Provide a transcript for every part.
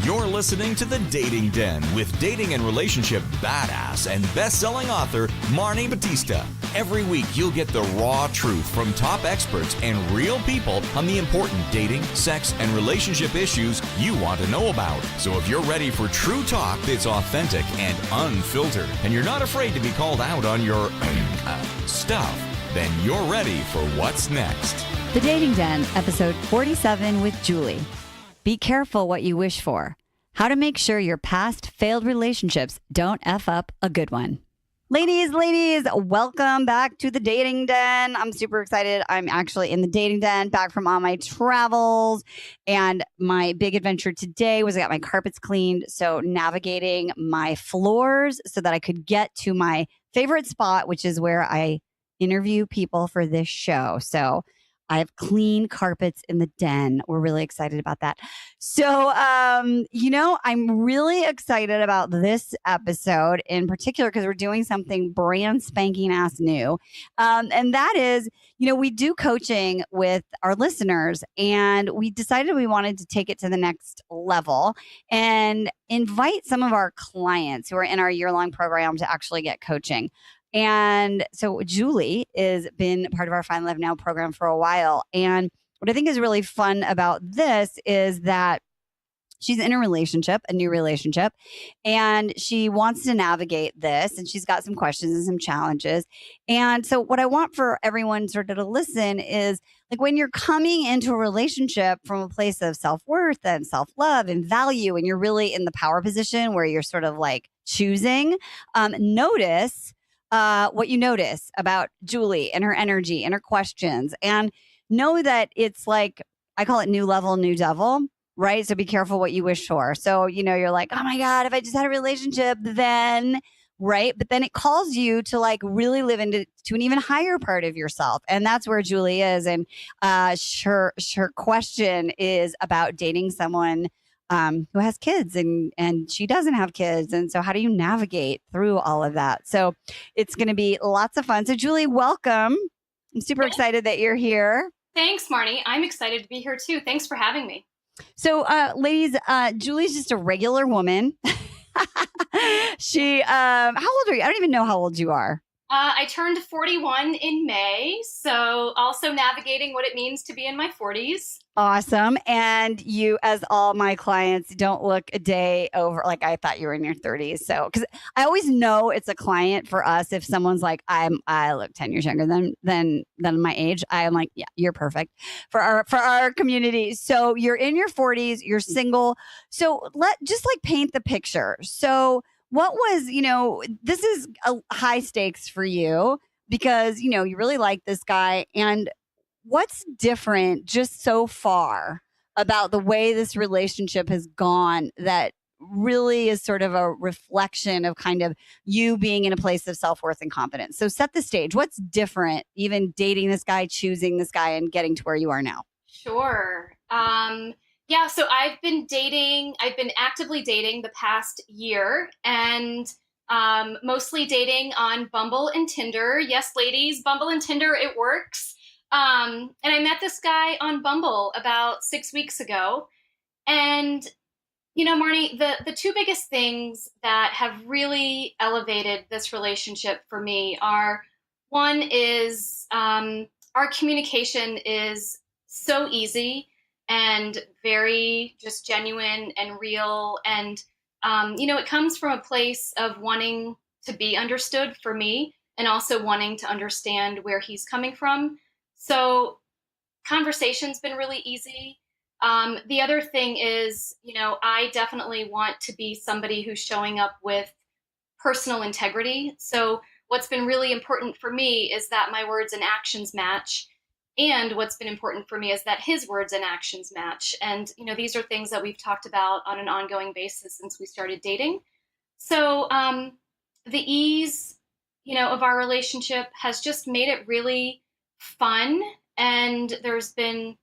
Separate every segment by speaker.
Speaker 1: You're listening to The Dating Den with dating and relationship badass and best-selling author Marni Batista. Every week, you'll get the raw truth from top experts and real people on the important dating, sex, and relationship issues you want to know about. So if you're ready for true talk that's authentic and unfiltered, and you're not afraid to be called out on your stuff, then you're ready for what's next.
Speaker 2: The Dating Den, episode 47 with Julie. Be careful what you wish for. How to make sure your past failed relationships don't F up a good one. Ladies, welcome back to the Dating Den. I'm super excited. I'm actually in the Dating Den, back from all my travels. And my big adventure today was I got my carpets cleaned. So navigating my floors so that I could get to my favorite spot, which is where I interview people for this show. So I have clean carpets in the den. We're really excited about that. So, I'm really excited about this episode in particular because we're doing something brand spanking ass new. And that is, we do coaching with our listeners, and we decided we wanted to take it to the next level and invite some of our clients who are in our year-long program to actually get coaching. And so Julie has been part of our Find Love Now program for a while. And what I think is really fun about this is that she's in a relationship, a new relationship, and she wants to navigate this. And she's got some questions and some challenges. And so what I want for everyone sort of to listen is like when you're coming into a relationship from a place of self-worth and self-love and value, and you're really in the power position where you're sort of like choosing, notice what you notice about Julie and her energy and her questions, and know that it's like, I call it new level, new devil, right? So be careful what you wish for. So, you're like, oh my God, if I just had a relationship, then, right? But then it calls you to like really live into an even higher part of yourself. And that's where Julie is. And her question is about dating someone who has kids and she doesn't have kids. And so how do you navigate through all of that? So it's going to be lots of fun. So Julie, welcome. I'm super excited that you're here.
Speaker 3: Thanks, Marni. I'm excited to be here too. Thanks for having me.
Speaker 2: So ladies, Julie's just a regular woman. How old are you? I don't even know how old you are.
Speaker 3: I turned 41 in May, so also navigating what it means to be in my 40s.
Speaker 2: Awesome. And you, as all my clients, don't look a day over, like I thought you were in your 30s. So, because I always know it's a client for us if someone's like, I look 10 years younger than my age. I'm like, yeah, you're perfect for our community. So you're in your 40s, you're single. So just paint the picture. So what was, this is a high stakes for you because, you really like this guy. And what's different just so far about the way this relationship has gone that really is sort of a reflection of kind of you being in a place of self-worth and confidence? So set the stage. What's different, even dating this guy, choosing this guy, and getting to where you are now?
Speaker 3: Sure. Yeah, so I've been actively dating the past year, and mostly dating on Bumble and Tinder. Yes, ladies, Bumble and Tinder, it works. And I met this guy on Bumble about 6 weeks ago. And, Marni, the two biggest things that have really elevated this relationship for me are, one is our communication is so easy and very just genuine and real. And, it comes from a place of wanting to be understood for me and also wanting to understand where he's coming from. So conversation's been really easy. The other thing is, I definitely want to be somebody who's showing up with personal integrity. So what's been really important for me is that my words and actions match. And what's been important for me is that his words and actions match. And, these are things that we've talked about on an ongoing basis since we started dating. So the ease, of our relationship has just made it really fun. And there's been,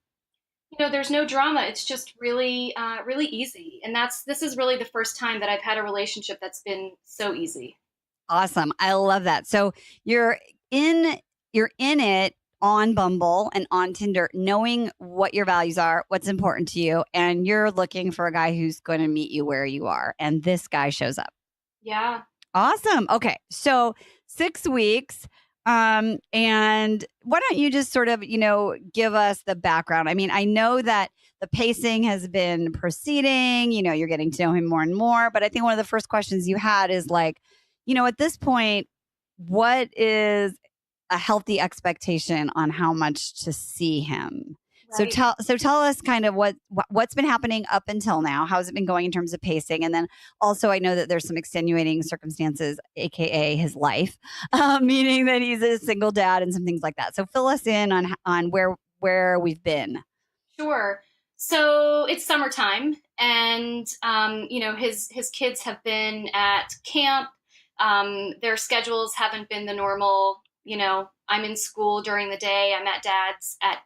Speaker 3: there's no drama. It's just really, really easy. And this is really the first time that I've had a relationship that's been so easy.
Speaker 2: Awesome. I love that. So you're in it on Bumble and on Tinder, knowing what your values are, what's important to you, and you're looking for a guy who's going to meet you where you are. And this guy shows up.
Speaker 3: Yeah.
Speaker 2: Awesome. Okay. So 6 weeks. And why don't you just sort of, give us the background? I mean, I know that the pacing has been proceeding, you're getting to know him more and more. But I think one of the first questions you had is like, at this point, what is a healthy expectation on how much to see him?
Speaker 3: Right.
Speaker 2: So tell us kind of what's been happening up until now. How's it been going in terms of pacing? And then also, I know that there's some extenuating circumstances, aka his life, meaning that he's a single dad and some things like that. So fill us in on where we've been.
Speaker 3: Sure. So it's summertime, and his kids have been at camp. Their schedules haven't been the normal. I'm in school during the day. I'm at dad's at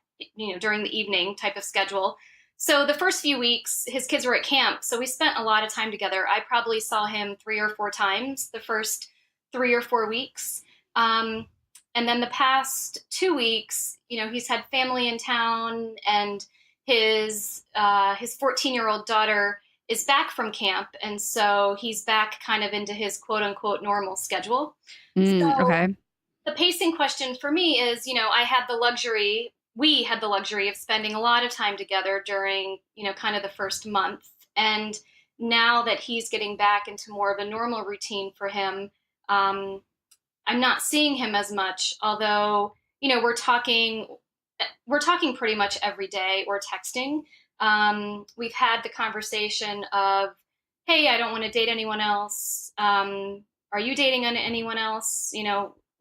Speaker 3: during the evening type of schedule. So the first few weeks, his kids were at camp, so we spent a lot of time together. I probably saw him 3 or 4 times the first 3 or 4 weeks. And then the past 2 weeks, he's had family in town, and his 14-year-old daughter is back from camp, and so he's back kind of into his quote unquote normal schedule.
Speaker 2: Okay.
Speaker 3: The pacing question for me is, we had the luxury of spending a lot of time together during, kind of the first month. And now that he's getting back into more of a normal routine for him, I'm not seeing him as much, although, we're talking pretty much every day or texting. We've had the conversation of, hey, I don't want to date anyone else. Are you dating anyone else?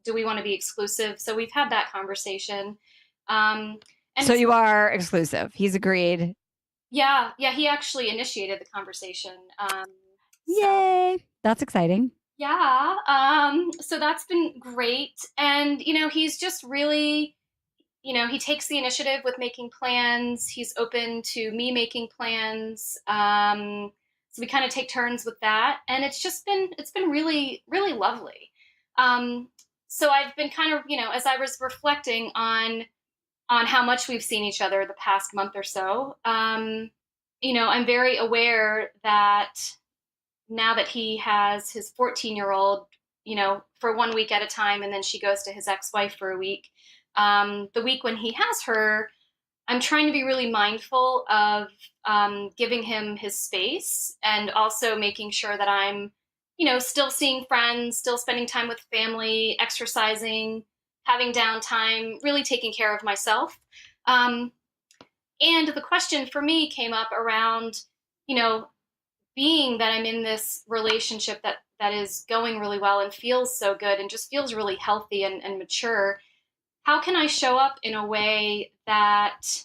Speaker 3: Do we want to be exclusive? So we've had that conversation. And
Speaker 2: so you are exclusive. He's agreed.
Speaker 3: Yeah. He actually initiated the conversation.
Speaker 2: Yay. That's exciting.
Speaker 3: Yeah. So that's been great. And, he's just really, he takes the initiative with making plans. He's open to me making plans. So we kind of take turns with that. And it's been really, really lovely. So I've been kind of, as I was reflecting on how much we've seen each other the past month or so, I'm very aware that now that he has his 14-year-old, for 1 week at a time, and then she goes to his ex-wife for a week. The week when he has her, I'm trying to be really mindful of giving him his space, and also making sure that I'm, still seeing friends, still spending time with family, exercising, having downtime, really taking care of myself. And the question for me came up around, being that I'm in this relationship that is going really well and feels so good and just feels really healthy and mature. How can I show up in a way that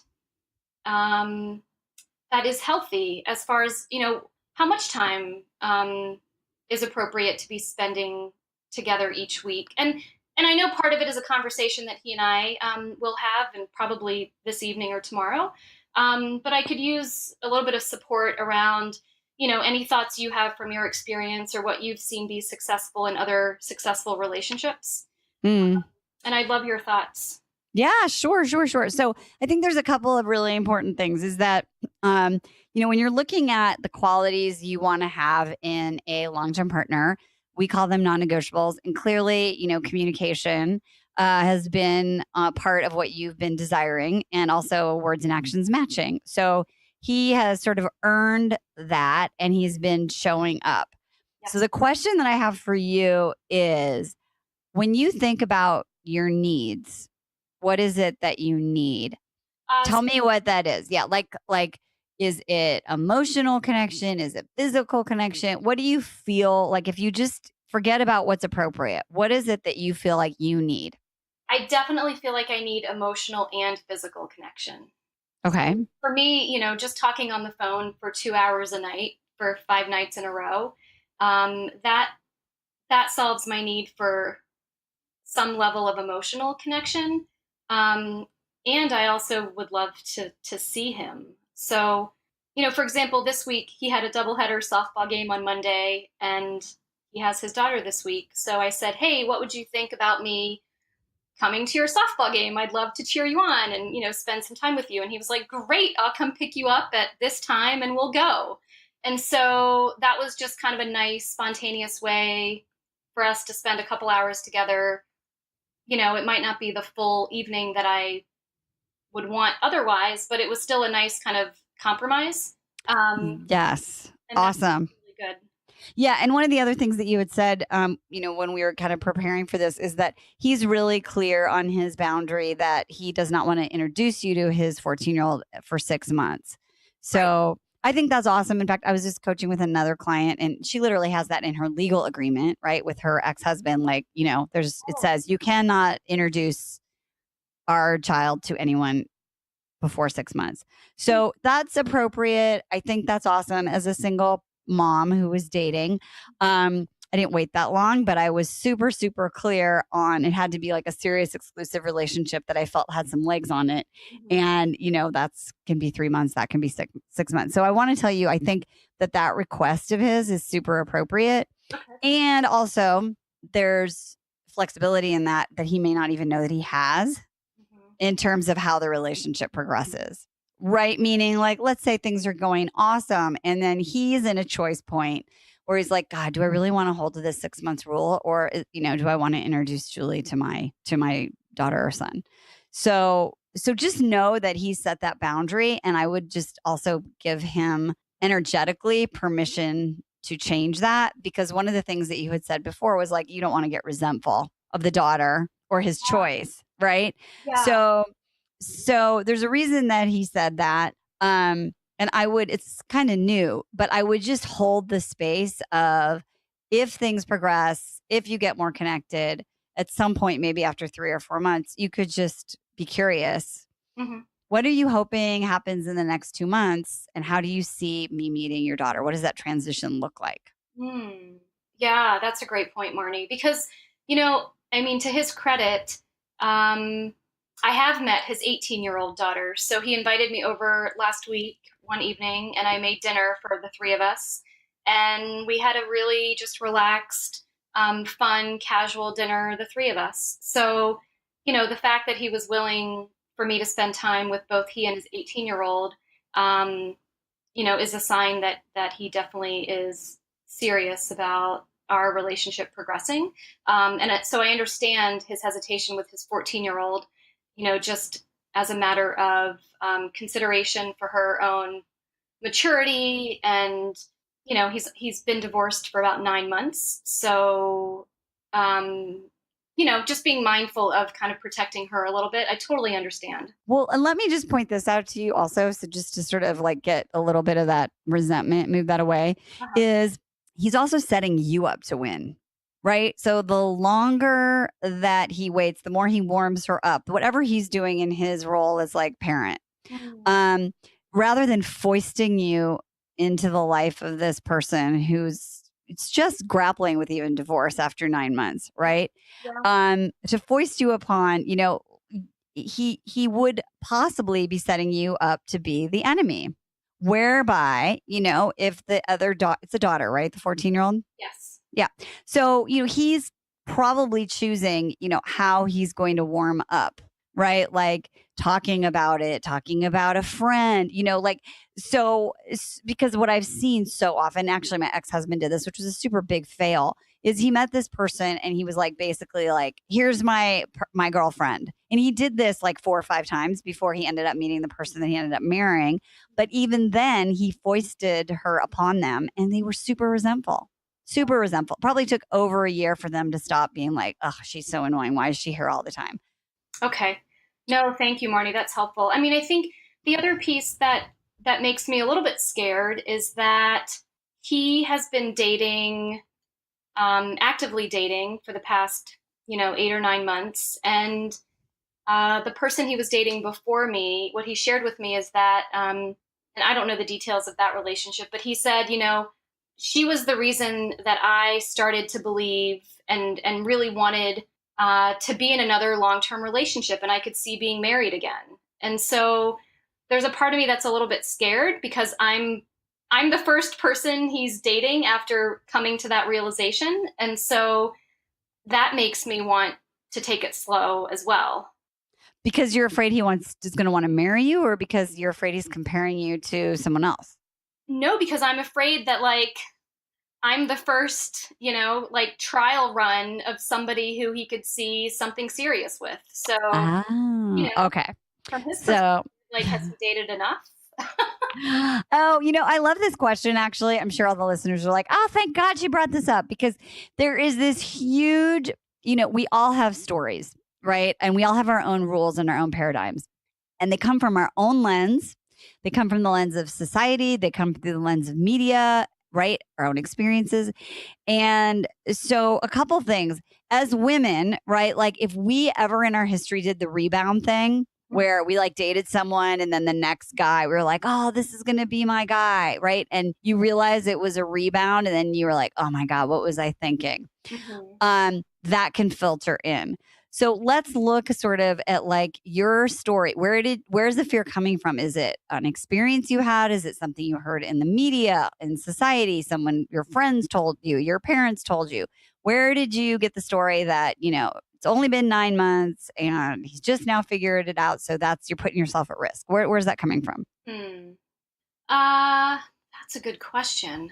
Speaker 3: that is healthy, as far as, how much time is appropriate to be spending together each week? And I know part of it is a conversation that he and I will have, and probably this evening or tomorrow. But I could use a little bit of support around, any thoughts you have from your experience or what you've seen be successful in other successful relationships. And I'd love your thoughts.
Speaker 2: Yeah, sure. So I think there's a couple of really important things is that, when you're looking at the qualities you want to have in a long-term partner, we call them non-negotiables. And clearly, communication has been part of what you've been desiring, and also words and actions matching. So he has sort of earned that, and he's been showing up.
Speaker 3: Yes.
Speaker 2: So the question that I have for you is, when you think about your needs, what is it that you need? Tell me what that is. Yeah, like is it emotional connection? Is it physical connection? What do you feel like, if you just forget about what's appropriate, what is it that you feel like you need?
Speaker 3: I definitely feel like I need emotional and physical connection.
Speaker 2: Okay.
Speaker 3: So for me, just talking on the phone for 2 hours a night for 5 nights in a row, that solves my need for some level of emotional connection. And I also would love to see him. So, for example, this week he had a doubleheader softball game on Monday, and he has his daughter this week. So I said, hey, what would you think about me coming to your softball game. I'd love to cheer you on and, spend some time with you. And he was like, great, I'll come pick you up at this time and we'll go. And so that was just kind of a nice, spontaneous way for us to spend a couple hours together. It might not be the full evening that I would want otherwise, but it was still a nice kind of compromise.
Speaker 2: Yes.
Speaker 3: And
Speaker 2: awesome.
Speaker 3: Really good.
Speaker 2: Yeah. And one of the other things that you had said, when we were kind of preparing for this is that he's really clear on his boundary that he does not want to introduce you to his 14-year-old for 6 months. So right. I think that's awesome. In fact, I was just coaching with another client and she literally has that in her legal agreement, right? With her ex-husband, like, it says you cannot introduce our child to anyone before 6 months. So that's appropriate. I think that's awesome. As a single mom who was dating, I didn't wait that long, but I was super, super clear on it had to be like a serious exclusive relationship that I felt had some legs on it. And, that's can be 3 months, that can be 6 months. So I want to tell you, I think that request of his is super appropriate. Okay. And also there's flexibility in that he may not even know that he has in terms of how the relationship progresses. Right? Meaning, like, let's say things are going awesome. And then he's in a choice point where he's like, God, do I really want to hold to this 6 months rule? Or, do I want to introduce Julie to my daughter or son? So just know that he set that boundary. And I would just also give him energetically permission to change that. Because one of the things that you had said before was like, you don't want to get resentful of the daughter or his choice. Right. Yeah. So there's a reason that he said that. And it's kind of new, but I would just hold the space of if things progress, if you get more connected at some point, maybe after 3 or 4 months, you could just be curious. Mm-hmm. What are you hoping happens in the next 2 months? And how do you see me meeting your daughter? What does that transition look like?
Speaker 3: Yeah, that's a great point, Marni, because, to his credit, I have met his 18-year-old daughter. So he invited me over last week, one evening, and I made dinner for the three of us. And we had a really just relaxed, fun, casual dinner, the three of us. So, the fact that he was willing for me to spend time with both he and his 18-year-old, is a sign that he definitely is serious about our relationship progressing. So I understand his hesitation with his 14-year-old, just as a matter of consideration for her own maturity. And, he's been divorced for about 9 months. So, just being mindful of kind of protecting her a little bit. I totally understand.
Speaker 2: Well, and let me just point this out to you also. So just to sort of like get a little bit of that resentment, move that away, is he's also setting you up to win. Right. So the longer that he waits, the more he warms her up, whatever he's doing in his role as like parent, rather than foisting you into the life of this person it's just grappling with even divorce after 9 months. Right. Yeah. To foist you upon, he would possibly be setting you up to be the enemy, whereby, if the other it's a daughter, right? The 14-year-old.
Speaker 3: Yes.
Speaker 2: Yeah. So, he's probably choosing, how he's going to warm up, right? Like talking about a friend, because what I've seen so often, actually my ex-husband did this, which was a super big fail, is he met this person and he was like, basically like, here's my girlfriend. And he did this like 4 or 5 times before he ended up meeting the person that he ended up marrying. But even then he foisted her upon them and they were super resentful. Super resentful. Probably took over a year for them to stop being like, oh, she's so annoying. Why is she here all the time?
Speaker 3: Okay. No, thank you, Marni. That's helpful. I think the other piece that makes me a little bit scared is that he has been dating, actively dating for the past, 8 or 9 months. And the person he was dating before me, what he shared with me is that, and I don't know the details of that relationship, but he said, she was the reason that I started to believe and really wanted to be in another long-term relationship, and I could see being married again. And so there's a part of me that's a little bit scared because I'm the first person he's dating after coming to that realization. And so that makes me want to take it slow as well.
Speaker 2: Because you're afraid is going to want to marry you, or because you're afraid he's comparing you to someone else?
Speaker 3: No, because I'm afraid that like I'm the first, like trial run of somebody who he could see something serious with. So,
Speaker 2: Okay.
Speaker 3: from his perspective,
Speaker 2: So,
Speaker 3: like, has he dated enough?
Speaker 2: oh, I love this question, actually. I'm sure all the listeners are like, oh, thank God she brought this up, because there is this huge, we all have stories, right? And we all have our own rules and our own paradigms. And they come from our own lens. They come from the lens of society. They come through the lens of media, right? Our own experiences. And so a couple things as women, right? Like if we ever in our history did the rebound thing where we like dated someone and then the next guy, we were like, oh, this is going to be my guy, right? And you realize it was a rebound and then you were like, oh my God, what was I thinking? That can filter in. So let's look sort of at like your story. Where's the fear coming from? Is it an experience you had? Is it something you heard in the media, in society, someone your friends told you, your parents told you? Where did you get the story that, it's only been 9 months and he's just now figured it out. So you're putting yourself at risk. Where's that coming from?
Speaker 3: That's a good question.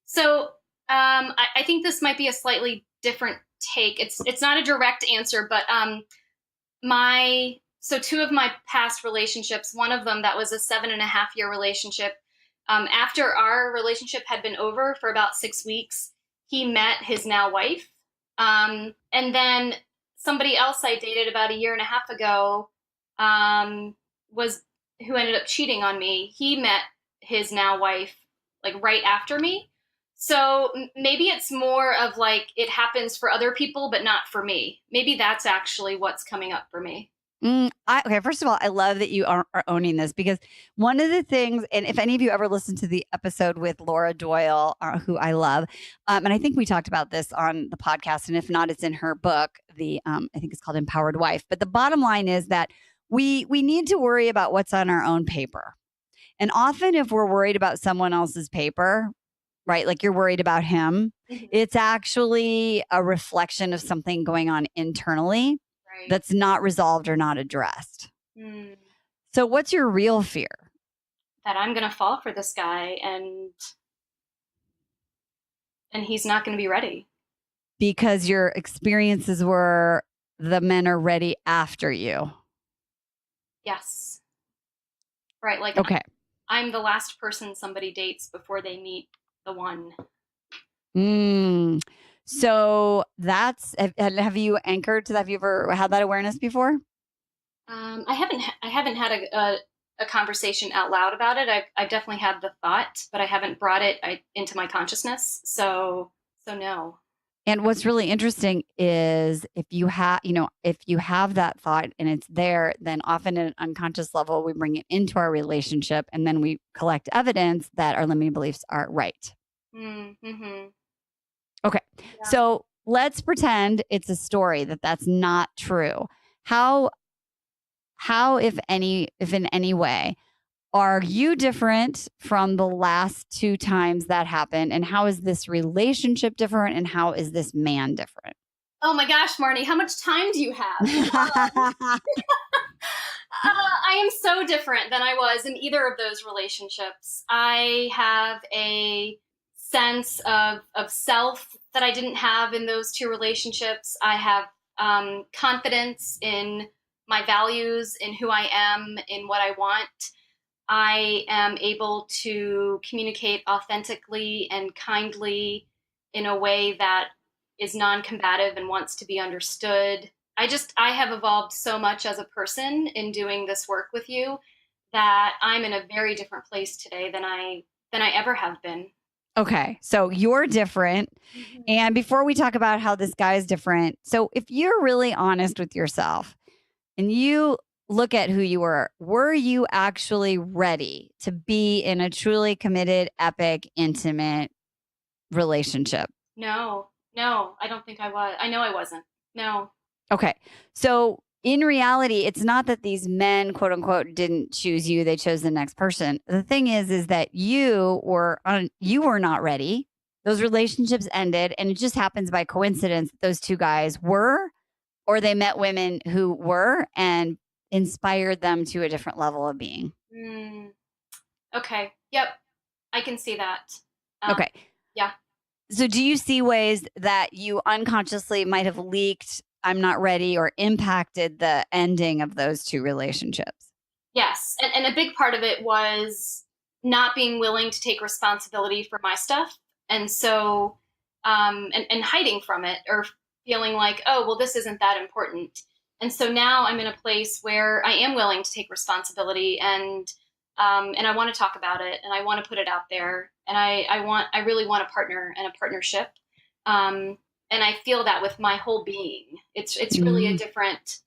Speaker 3: So I think this might be a slightly different take. It's not a direct answer, but two of my past relationships, one of them that was a 7.5-year relationship. After our relationship had been over for about 6 weeks, he met his now wife. And then somebody else I dated about 1.5 years ago who ended up cheating on me. He met his now wife like right after me. So maybe it's more of like it happens for other people, but not for me. Maybe that's actually what's coming up for me.
Speaker 2: Okay, first of all, I love that you are owning this, because one of the things, and if any of you ever listened to the episode with Laura Doyle, who I love, and I think we talked about this on the podcast, and if not, it's in her book, I think it's called Empowered Wife. But the bottom line is that we need to worry about what's on our own paper. And often if we're worried about someone else's paper, right, like you're worried about him, it's actually a reflection of something going on internally. Right. That's not resolved or not addressed. So what's your real fear?
Speaker 3: That I'm going to fall for this guy and he's not going to be ready.
Speaker 2: Because your experiences were the men are ready after you. Yes.
Speaker 3: Right. Like, okay. I'm the last person somebody dates before they meet the one.
Speaker 2: So have you anchored to that? Have you ever had that awareness before?
Speaker 3: I haven't had a conversation out loud about it. I've definitely had the thought, but I haven't brought it into my consciousness. So no.
Speaker 2: And what's really interesting is if you have that thought and it's there, then often at an unconscious level, we bring it into our relationship and then we collect evidence that our limiting beliefs are right. Okay. Yeah. So let's pretend it's a story that's not true. How, if in any way, are you different from the last 2 times that happened? And how is this relationship different? And how is this man different?
Speaker 3: Oh my gosh, Marni, how much time do you have? I am so different than I was in either of those relationships. I have a sense of self that I didn't have in those 2 relationships. I have confidence in my values, in who I am, in what I want. I am able to communicate authentically and kindly in a way that is non-combative and wants to be understood. I have evolved so much as a person in doing this work with you that I'm in a very different place today than I ever have been.
Speaker 2: Okay, so you're different. And before we talk about how this guy is different, so if you're really honest with yourself and you look at who you were you actually ready to be in a truly committed, epic, intimate relationship?
Speaker 3: No, I don't think I was. I know I wasn't. No.
Speaker 2: Okay. So in reality, it's not that these men, quote unquote, didn't choose you. They chose the next person. The thing is that you were not ready. Those relationships ended. And it just happens by coincidence that those 2 guys were, or they met women who were and inspired them to a different level of being.
Speaker 3: Okay. Yep. I can see that.
Speaker 2: Okay.
Speaker 3: Yeah.
Speaker 2: So do you see ways that you unconsciously might have leaked, I'm not ready, or impacted the ending of those two relationships?
Speaker 3: Yes. And a big part of it was not being willing to take responsibility for my stuff. And so, and hiding from it or feeling like, oh, well, this isn't that important. And so now I'm in a place where I am willing to take responsibility and I want to talk about it and I want to put it out there. And I really want a partner and a partnership. And I feel that with my whole being. It's really a different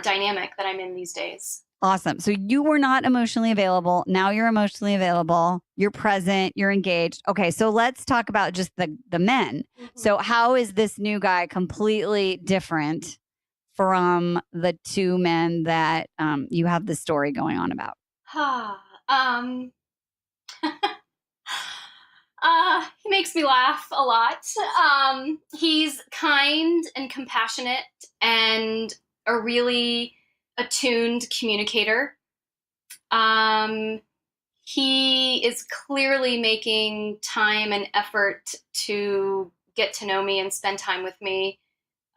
Speaker 3: dynamic that I'm in these days.
Speaker 2: Awesome. So you were not emotionally available. Now you're emotionally available. You're present. You're engaged. Okay. So let's talk about just the men. So how is this new guy completely different from the two men that you have the story going on about?
Speaker 3: He makes me laugh a lot. He's kind and compassionate and a really attuned communicator. He is clearly making time and effort to get to know me and spend time with me.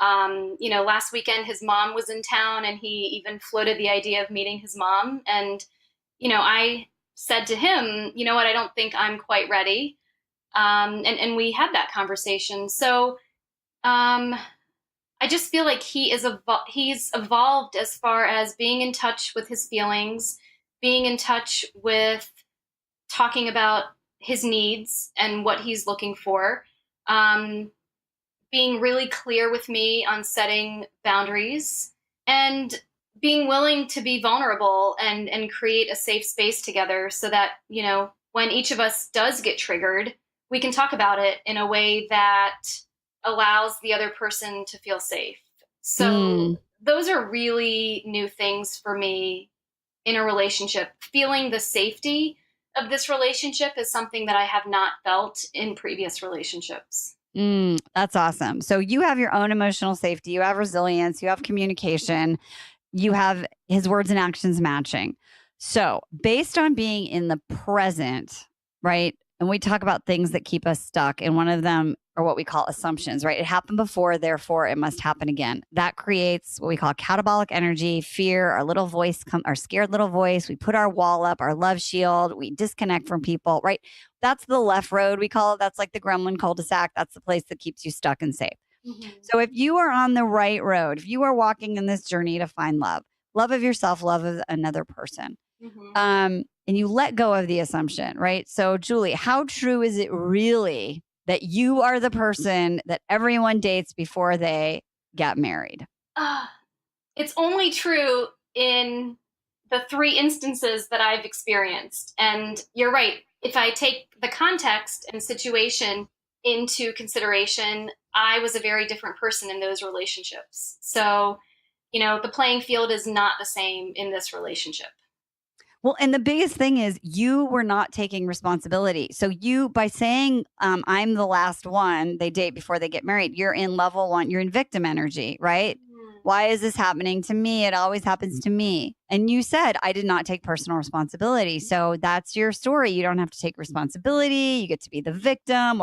Speaker 3: Last weekend his mom was in town and he even floated the idea of meeting his mom. And, I said to him, you know what, I don't think I'm quite ready. And we had that conversation. So I just feel like he's evolved as far as being in touch with his feelings, being in touch with talking about his needs and what he's looking for, being really clear with me on setting boundaries and being willing to be vulnerable and create a safe space together so that, when each of us does get triggered, we can talk about it in a way that allows the other person to feel safe. So those are really new things for me in a relationship. Feeling the safety of this relationship is something that I have not felt in previous relationships.
Speaker 2: That's awesome. So you have your own emotional safety, you have resilience, you have communication, you have his words and actions matching. So based on being in the present, right? And we talk about things that keep us stuck. And one of them are what we call assumptions, right? It happened before, therefore it must happen again. That creates what we call catabolic energy, fear, our little voice, our scared little voice. We put our wall up, our love shield. We disconnect from people, right? That's the left road, we call it. That's like the gremlin cul-de-sac. That's the place that keeps you stuck and safe. So if you are on the right road, if you are walking in this journey to find love of yourself, love of another person, and you let go of the assumption, right? So Julie, how true is it really that you are the person that everyone dates before they get married?
Speaker 3: It's only true in the 3 instances that I've experienced. And you're right. If I take the context and situation into consideration, I was a very different person in those relationships. So, the playing field is not the same in this relationship.
Speaker 2: Well, and the biggest thing is you were not taking responsibility. So you, by saying, I'm the last one they date before they get married, you're in level 1, you're in victim energy, right? Why is this happening to me? It always happens to me. And you said, I did not take personal responsibility. So that's your story. You don't have to take responsibility. You get to be the victim.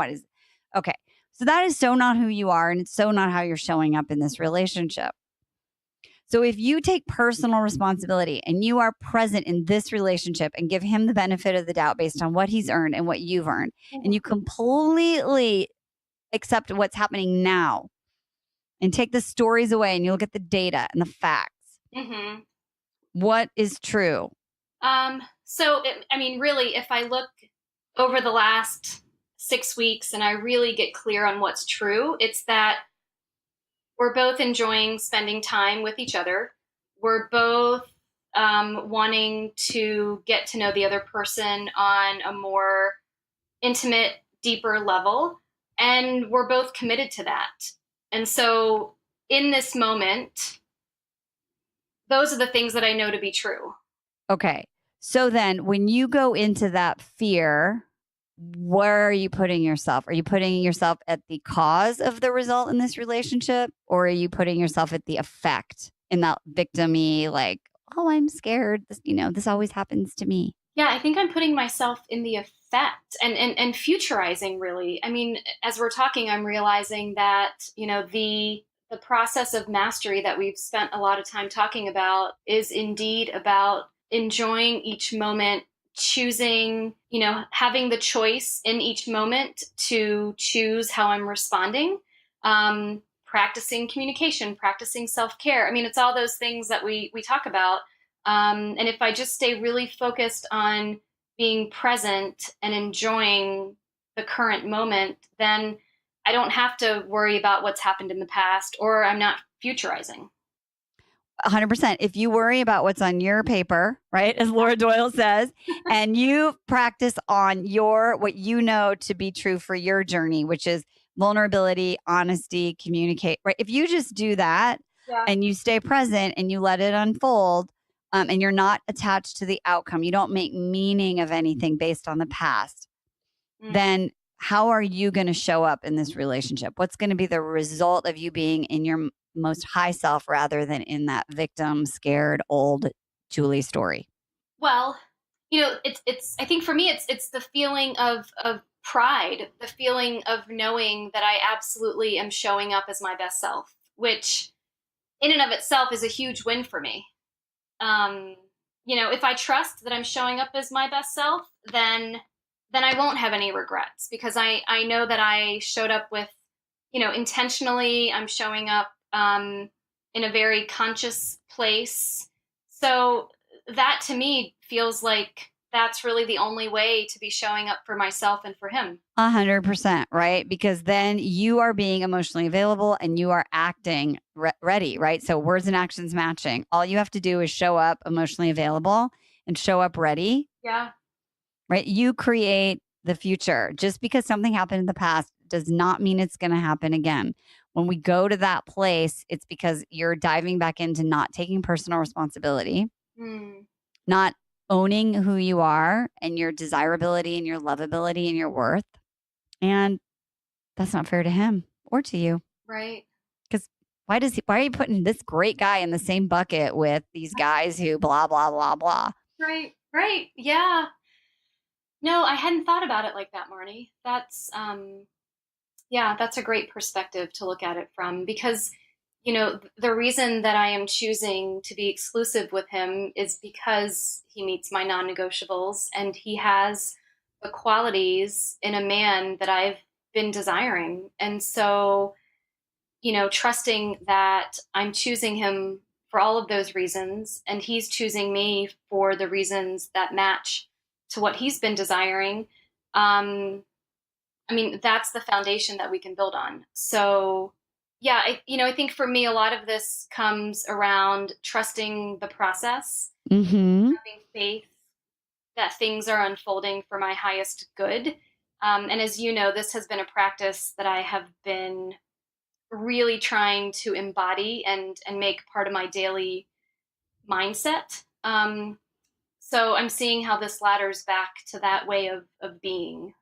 Speaker 2: Okay. So that is so not who you are. And it's so not how you're showing up in this relationship. So if you take personal responsibility and you are present in this relationship and give him the benefit of the doubt based on what he's earned and what you've earned, and you completely accept what's happening now and take the stories away and you look at the data and the facts, what is true?
Speaker 3: Really, if I look over the last 6 weeks and I really get clear on what's true, it's that we're both enjoying spending time with each other. We're both wanting to get to know the other person on a more intimate, deeper level. And we're both committed to that. And so in this moment, those are the things that I know to be true.
Speaker 2: Okay. So then when you go into that fear, where are you putting yourself? Are you putting yourself at the cause of the result in this relationship? Or are you putting yourself at the effect in that victim-y, like, oh, I'm scared. This always happens to me.
Speaker 3: Yeah, I think I'm putting myself in the effect and futurizing really. I mean, as we're talking, I'm realizing that, the process of mastery that we've spent a lot of time talking about is indeed about enjoying each moment, choosing, having the choice in each moment to choose how I'm responding. Practicing communication, practicing self-care. I mean, it's all those things that we talk about. And if I just stay really focused on being present and enjoying the current moment, then I don't have to worry about what's happened in the past, or I'm not futurizing.
Speaker 2: 100%. If you worry about what's on your paper, right, as Laura Doyle says, and you practice on what you know to be true for your journey, which is vulnerability, honesty, communicate, right? If you just do that
Speaker 3: Yeah.
Speaker 2: and you stay present and you let it unfold, and you're not attached to the outcome, you don't make meaning of anything based on the past, then how are you going to show up in this relationship? What's going to be the result of you being in your most high self rather than in that victim, scared, old Julie story?
Speaker 3: Well, it's I think for me it's the feeling of pride, the feeling of knowing that I absolutely am showing up as my best self, which in and of itself is a huge win for me. Um, if I trust that I'm showing up as my best self, then I won't have any regrets, because I know that I showed up with, intentionally. I'm showing up in a very conscious place. So that to me feels like that's really the only way to be showing up for myself and for him.
Speaker 2: 100%, right? Because then you are being emotionally available and you are acting ready, right? So words and actions matching. All you have to do is show up emotionally available and show up ready.
Speaker 3: Yeah.
Speaker 2: Right? You create the future. Just because something happened in the past does not mean it's going to happen again. When we go to that place, it's because you're diving back into not taking personal responsibility, not owning who you are and your desirability and your lovability and your worth. And that's not fair to him or to you.
Speaker 3: Right.
Speaker 2: Because why are you putting this great guy in the same bucket with these guys who blah, blah, blah, blah?
Speaker 3: Right. Right. Yeah. No, I hadn't thought about it like that, Marni. That's a great perspective to look at it from, because, the reason that I am choosing to be exclusive with him is because he meets my non-negotiables and he has the qualities in a man that I've been desiring. And so, trusting that I'm choosing him for all of those reasons and he's choosing me for the reasons that match to what he's been desiring. I mean, that's the foundation that we can build on. So, yeah, I think for me, a lot of this comes around trusting the process,
Speaker 2: Mm-hmm.
Speaker 3: having faith that things are unfolding for my highest good. And as you know, this has been a practice that I have been really trying to embody and make part of my daily mindset. So I'm seeing how this ladders back to that way of being.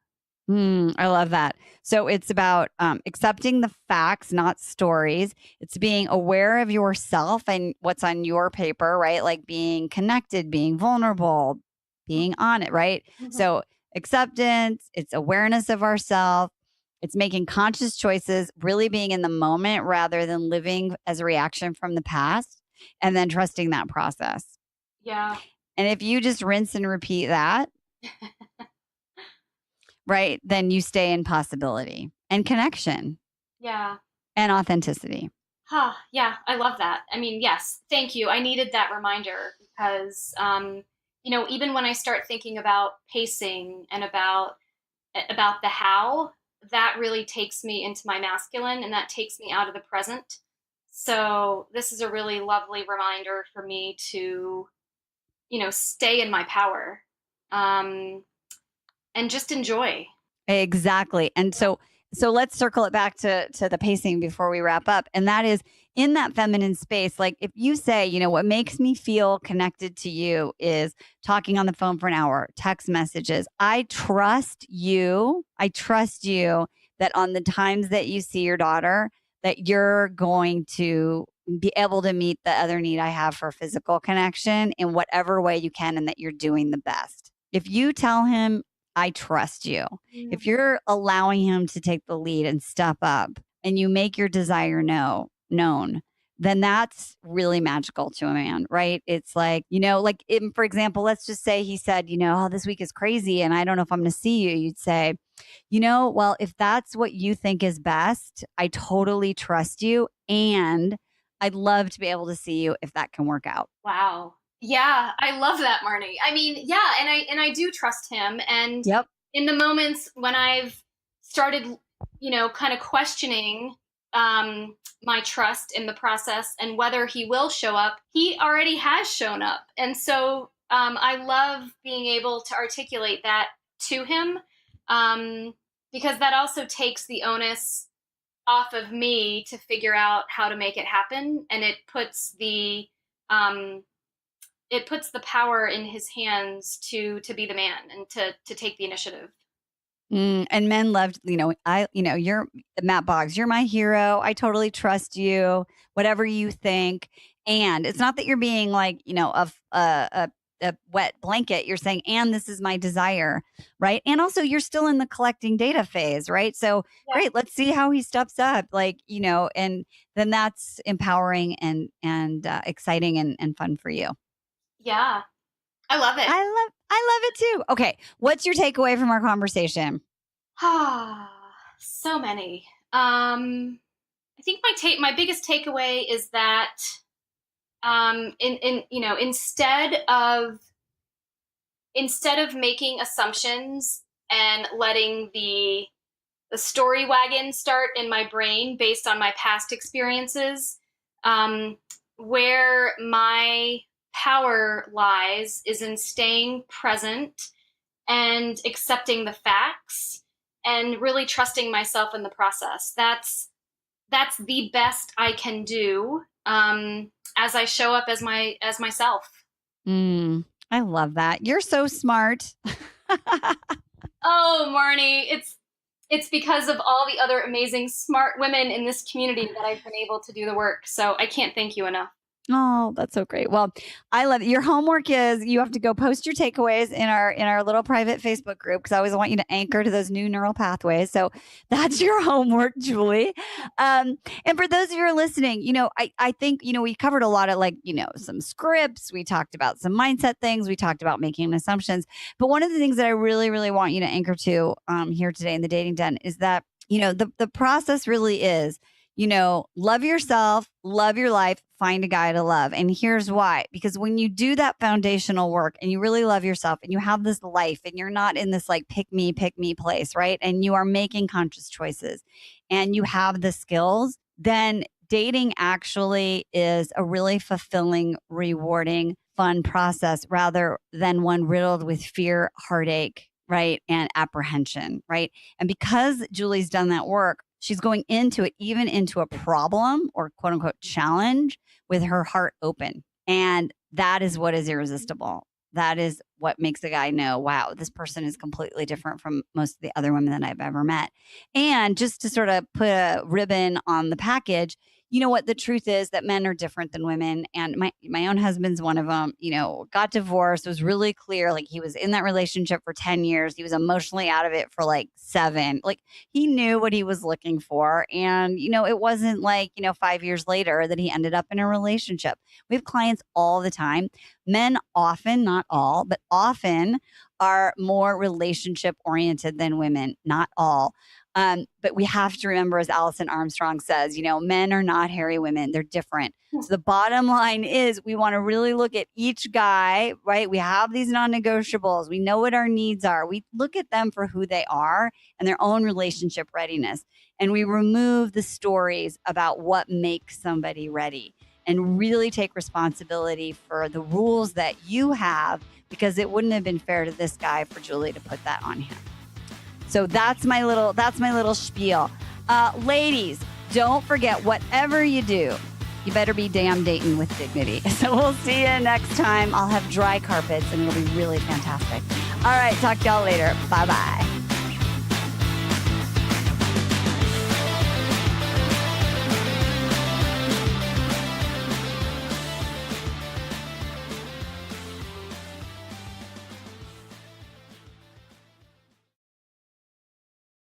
Speaker 2: I love that. So it's about accepting the facts, not stories. It's being aware of yourself and what's on your paper, right? Like being connected, being vulnerable, being on it, right?
Speaker 3: Mhm.
Speaker 2: So acceptance, it's awareness of ourselves. It's making conscious choices, really being in the moment rather than living as a reaction from the past, and then trusting that process.
Speaker 3: Yeah.
Speaker 2: And if you just rinse and repeat that, right, then you stay in possibility and connection
Speaker 3: Yeah.
Speaker 2: and authenticity.
Speaker 3: Yeah, I love that. I mean, yes, thank you. I needed that reminder because, even when I start thinking about pacing and about the how, that really takes me into my masculine and that takes me out of the present. So this is a really lovely reminder for me to, stay in my power, and just enjoy.
Speaker 2: Exactly. And so So let's circle it back to the pacing before we wrap up. And that is in that feminine space. Like if you say, what makes me feel connected to you is talking on the phone for an hour, text messages. I trust you. That on the times that you see your daughter, that you're going to be able to meet the other need I have for physical connection in whatever way you can, and that you're doing the best. If you tell him, I trust you, if you're allowing him to take the lead and step up and you make your desire known, then that's really magical to a man, right? It's like, for example, let's just say he said, oh, this week is crazy and I don't know if I'm going to see you. You'd say, well, if that's what you think is best, I totally trust you. And I'd love to be able to see you if that can work out.
Speaker 3: Wow. Yeah, I love that, Marni. I mean, yeah, and I do trust him. And
Speaker 2: Yep.
Speaker 3: In the moments when I've started, kind of questioning my trust in the process and whether he will show up, he already has shown up. And so I love being able to articulate that to him because that also takes the onus off of me to figure out how to make it happen. And it puts the power in his hands to be the man and to take the initiative.
Speaker 2: And men loved, you're Matt Boggs, you're my hero. I totally trust you, whatever you think. And it's not that you're being like, a wet blanket. You're saying, and this is my desire, right? And also you're still in the collecting data phase, right? So great, let's see how he steps up, and then that's empowering and exciting and fun for you.
Speaker 3: Yeah. I love it.
Speaker 2: I love it too. Okay. What's your takeaway from our conversation?
Speaker 3: So many. I think my biggest takeaway is that, instead of making assumptions and letting the story wagon start in my brain based on my past experiences, where my power lies is in staying present and accepting the facts and really trusting myself in the process. That's the best I can do as I show up as myself.
Speaker 2: I love that. You're so smart.
Speaker 3: Oh, Marni, it's because of all the other amazing smart women in this community that I've been able to do the work. So I can't thank you enough.
Speaker 2: Oh, that's so great. Well, I love it. Your homework is you have to go post your takeaways in our little private Facebook group because I always want you to anchor to those new neural pathways. So that's your homework, Julie. And for those of you who are listening, I think, we covered a lot of some scripts. We talked about some mindset things. We talked about making assumptions. But one of the things that I really, really want you to anchor to here today in the Dating Den is that, the process really is, love yourself, love your life, find a guy to love. And here's why. Because when you do that foundational work and you really love yourself and you have this life and you're not in this pick me place, right? And you are making conscious choices and you have the skills, then dating actually is a really fulfilling, rewarding, fun process rather than one riddled with fear, heartache, right? And apprehension, right? And because Julie's done that work, she's going into it, even into a problem or quote unquote challenge with her heart open. And that is what is irresistible. That is what makes a guy know, wow, this person is completely different from most of the other women that I've ever met. And just to sort of put a ribbon on the package, you know what? The truth is that men are different than women. And my own husband's one of them, got divorced. It was really clear. He was in that relationship for 10 years. He was emotionally out of it for 7. He knew what he was looking for. And, it wasn't 5 years later that he ended up in a relationship. We have clients all the time. Men often, not all, but often are more relationship oriented than women, not all. But we have to remember, as Alison Armstrong says, men are not hairy women. They're different. So the bottom line is we want to really look at each guy, right? We have these non-negotiables. We know what our needs are. We look at them for who they are and their own relationship readiness. And we remove the stories about what makes somebody ready and really take responsibility for the rules that you have, because it wouldn't have been fair to this guy for Julie to put that on him. So that's my little spiel. Ladies, don't forget, whatever you do, you better be damn dating with dignity. So we'll see you next time. I'll have dry carpets and it'll be really fantastic. All right, talk to y'all later. Bye-bye.